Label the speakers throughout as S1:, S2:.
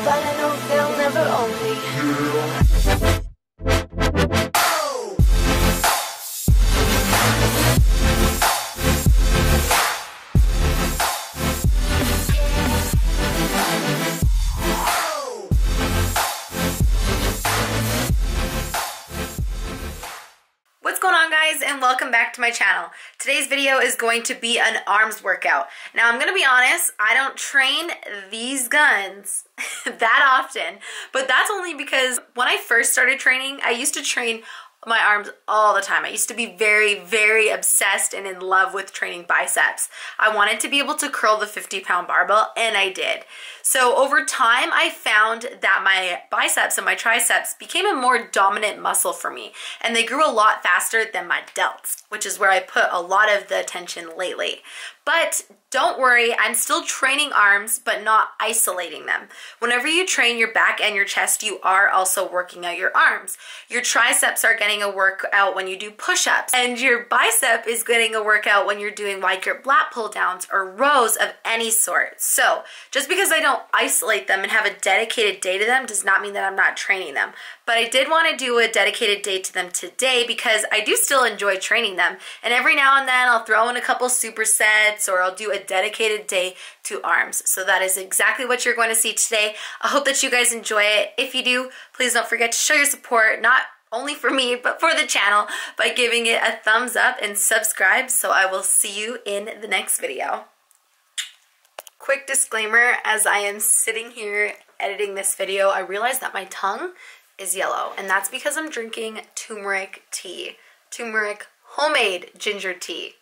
S1: but I know they'll never own me.
S2: What's going on, guys, and welcome back to my channel. Today's video is going to be an arms workout. Now, I'm gonna be honest, I don't train these guns that often, but that's only because when I first started training, I used to train my arms all the time. I used to be very, very obsessed and in love with training biceps. I wanted to be able to curl the 50-pound barbell, and I did. So over time, I found that my biceps and my triceps became a more dominant muscle for me, and they grew a lot faster than my delts, which is where I put a lot of the attention lately. But don't worry, I'm still training arms, but not isolating them. Whenever you train your back and your chest, you are also working out your arms. Your triceps are getting a workout when you do push-ups, and your bicep is getting a workout when you're doing like your lat pull downs or rows of any sort. So just because I don't isolate them and have a dedicated day to them does not mean that I'm not training them. But I did want to do a dedicated day to them today because I do still enjoy training them. And every now and then I'll throw in a couple supersets, or I'll do a dedicated day to arms. So that is exactly what you're going to see today. I hope that you guys enjoy it. If you do, please don't forget to show your support, not only for me, but for the channel, by giving it a thumbs up and subscribe. So I will see you in the next video. Quick disclaimer, as I am sitting here editing this video, I realized that my tongue is yellow, and that's because I'm drinking turmeric tea. Turmeric homemade ginger tea.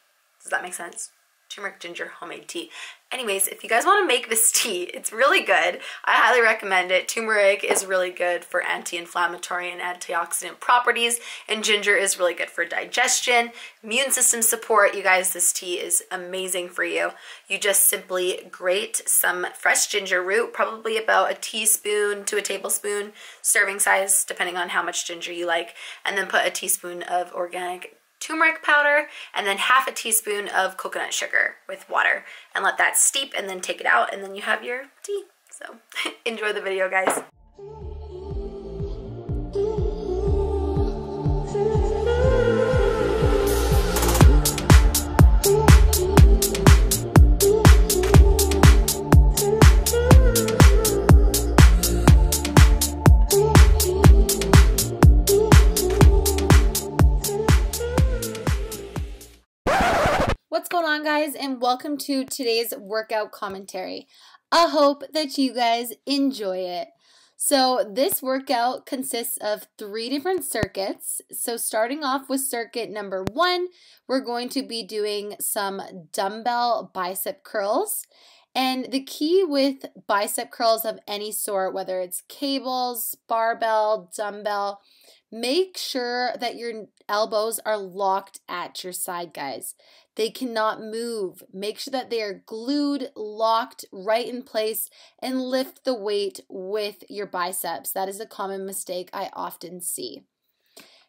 S2: Does that make sense? Turmeric ginger homemade tea. Anyways, if you guys want to make this tea, it's really good. I highly recommend it. Turmeric is really good for anti-inflammatory and antioxidant properties, and ginger is really good for digestion, immune system support. You guys, this tea is amazing for you. You just simply grate some fresh ginger root, probably about a teaspoon to a tablespoon, serving size, depending on how much ginger you like, and then put a teaspoon of organic turmeric powder and then half a teaspoon of coconut sugar with water, and let that steep, and then take it out, and then you have your tea. So enjoy the video, guys. What's going on, guys, and welcome to today's workout commentary. I hope that you guys enjoy it. So this workout consists of 3 different circuits. So starting off with circuit number 1, we're going to be doing some dumbbell bicep curls. And the key with bicep curls of any sort, whether it's cables, barbell, dumbbell, make sure that your elbows are locked at your side, guys. They cannot move. Make sure that they are glued, locked, right in place, and lift the weight with your biceps. That is a common mistake I often see.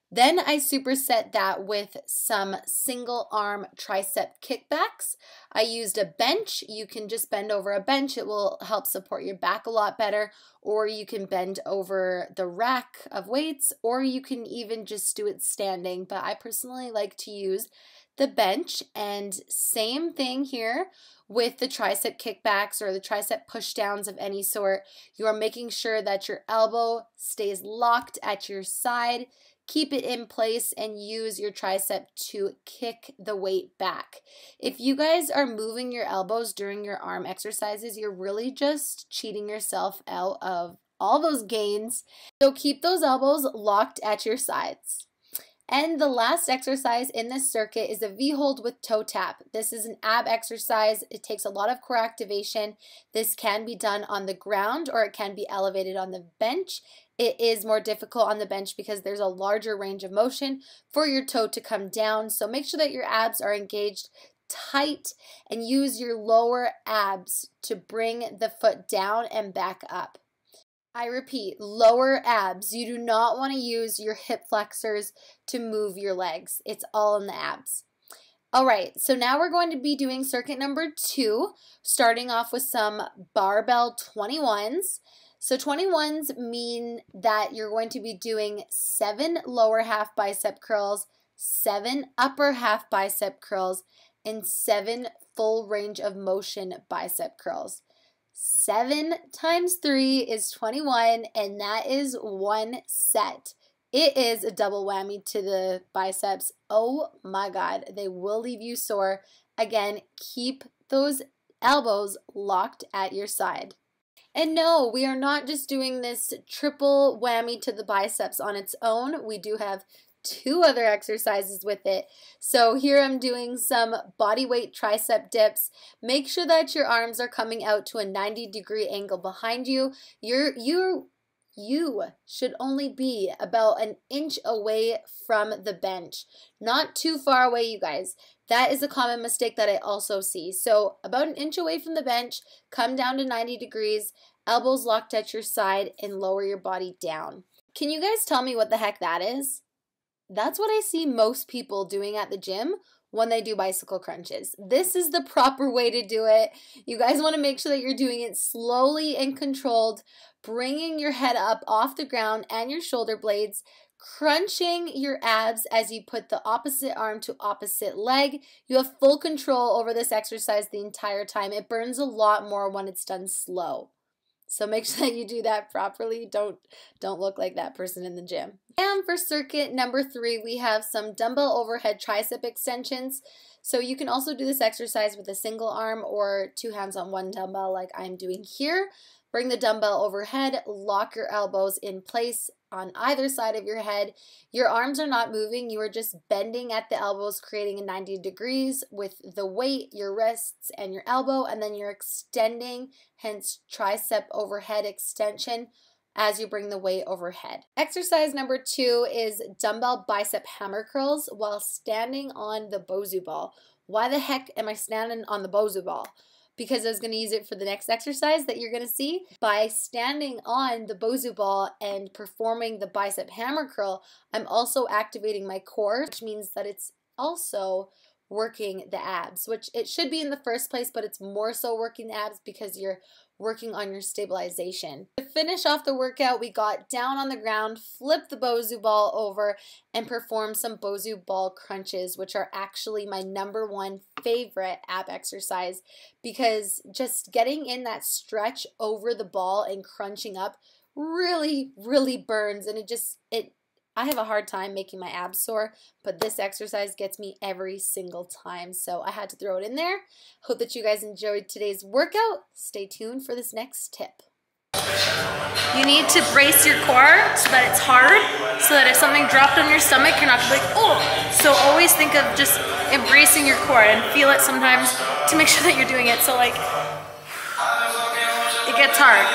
S2: Then I superset that with some single arm tricep kickbacks. I used a bench. You can just bend over a bench. It will help support your back a lot better. Or you can bend over the rack of weights, or you can even just do it standing. But I personally like to use the bench. And same thing here with the tricep kickbacks or the tricep push downs of any sort. You are making sure that your elbow stays locked at your side. Keep it in place and use your tricep to kick the weight back. If you guys are moving your elbows during your arm exercises, you're really just cheating yourself out of all those gains. So keep those elbows locked at your sides. And the last exercise in this circuit is a V-hold with toe tap. This is an ab exercise. It takes a lot of core activation. This can be done on the ground, or it can be elevated on the bench. It is more difficult on the bench because there's a larger range of motion for your toe to come down. So make sure that your abs are engaged tight and use your lower abs to bring the foot down and back up. I repeat, lower abs. You do not want to use your hip flexors to move your legs. It's all in the abs. All right, so now we're going to be doing circuit number 2, starting off with some barbell 21s. So 21s mean that you're going to be doing 7 lower half bicep curls, 7 upper half bicep curls, and 7 full range of motion bicep curls. 7 times 3 is 21, and that is 1 set. It is a double whammy to the biceps. Oh my God, they will leave you sore. Again, keep those elbows locked at your side. And no, we are not just doing this triple whammy to the biceps on its own. We do have 2 other exercises with it. So here I'm doing some body weight tricep dips. Make sure that your arms are coming out to a 90-degree angle behind you. You should only be about an inch away from the bench. Not too far away, you guys. That is a common mistake that I also see. So about an inch away from the bench, come down to 90 degrees, elbows locked at your side, and lower your body down. Can you guys tell me what the heck that is? That's what I see most people doing at the gym when they do bicycle crunches. This is the proper way to do it. You guys want to make sure that you're doing it slowly and controlled, bringing your head up off the ground and your shoulder blades, crunching your abs as you put the opposite arm to opposite leg. You have full control over this exercise the entire time. It burns a lot more when it's done slow. So make sure that you do that properly. Don't look like that person in the gym. And for circuit number 3, we have some dumbbell overhead tricep extensions. So you can also do this exercise with a single arm or 2 hands on 1 dumbbell like I'm doing here. Bring the dumbbell overhead, lock your elbows in place on either side of your head. Your arms are not moving, you are just bending at the elbows, creating a 90 degrees with the weight, your wrists, and your elbow, and then you're extending, hence tricep overhead extension as you bring the weight overhead. Exercise number 2 is dumbbell bicep hammer curls while standing on the Bosu ball. Why the heck am I standing on the Bosu ball? Because I was going to use it for the next exercise that you're going to see. By standing on the Bosu ball and performing the bicep hammer curl, I'm also activating my core, which means that it's also working the abs, which it should be in the first place, but it's more so working the abs because you're working on your stabilization. To finish off the workout, we got down on the ground, flipped the Bosu ball over, and performed some Bosu ball crunches, which are actually my #1 favorite ab exercise because just getting in that stretch over the ball and crunching up really burns, and I have a hard time making my abs sore, but this exercise gets me every single time, so I had to throw it in there. Hope that you guys enjoyed today's workout. Stay tuned for this next tip. You need to brace your core so that it's hard, so that if something dropped on your stomach, you're not gonna be like, oh! So always think of just embracing your core and feel it sometimes to make sure that you're doing it. So like, it gets hard.